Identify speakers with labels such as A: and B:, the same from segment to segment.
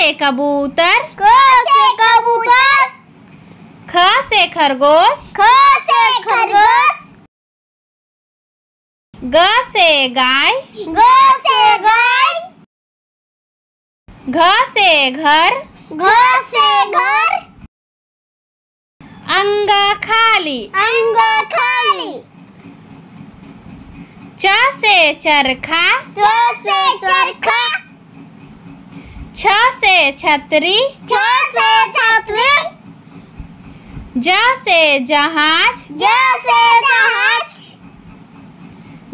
A: से कबूतर,
B: क से कबूतर।
A: ख से खरगोश,
B: ख से खरगोश।
A: ग से गाय,
B: ग से गाय।
A: घ से घर,
B: घ से घर।
A: अंग खाली,
B: अंग खाली।
A: च से चरखा,
B: च से चरखा।
A: छ से छतरी,
B: छ से छतरी।
A: ज से जहाज,
B: ज से जहाज।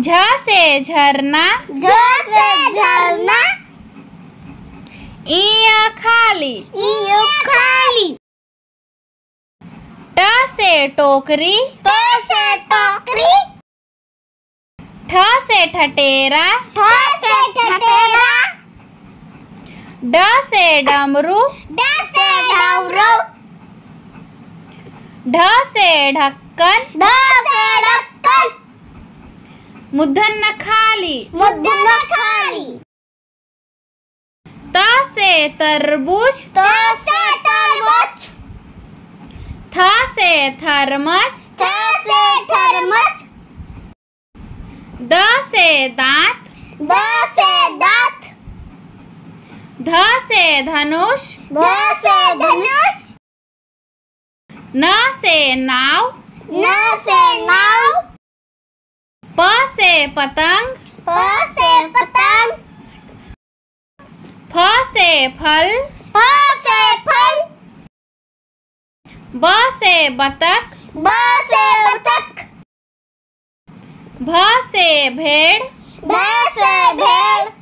A: झ से झरना,
B: झ से झरना।
A: ई खाली,
B: ई खाली।
A: ट से टोकरी,
B: ट से टोकरी।
A: ठ से ठटेरा,
B: ठ से ठटेरा।
A: ड से डमरू,
B: ड से डमरू।
A: ढ से ढक्कन,
B: ढ से ढक्कन।
A: मूर्धन्य खाली,
B: मूर्धन्य खाली।
A: त से तरबूज,
B: त से तरबूज।
A: थ से थर्मस,
B: थ से थर्मस।
A: द से दांत,
B: द से दांत।
A: ध से धनुष,
B: ध से धनुष।
A: न से नाव,
B: न से नाव।
A: प से पतंग,
B: प से पतंग।
A: फ से फल,
B: फ से फल।
A: ब से बतख,
B: ब से बतख।
A: भ से भेड़,
B: भ से भेड़।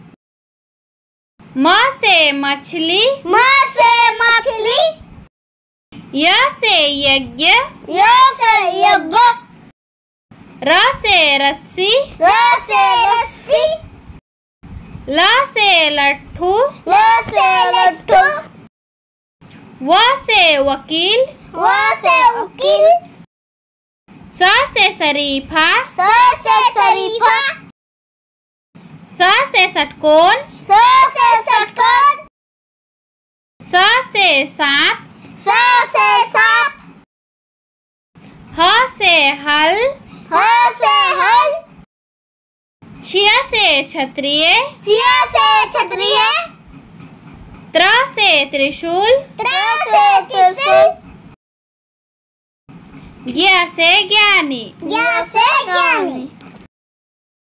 A: म से मछली,
B: म से मछली।
A: य से यज्ञ,
B: य से यज्ञ।
A: र से रस्सी,
B: र से रस्सी।
A: ल से लट्ठू,
B: ल से लट्ठू।
A: व से वकील,
B: व से वकील।
A: स से शरीफा,
B: स से शरीफा।
A: स से षटकोण,
B: स से षटकोण।
A: स से सांप,
B: स से सांप।
A: ह से हल,
B: ह से हल।
A: छिय से क्षत्रिय,
B: छिय से क्षत्रिय।
A: त्र से त्रिशूल,
B: त्र से त्रिशूल।
A: ज्ञ से ज्ञानी।
B: ज्ञ से ज्ञानी।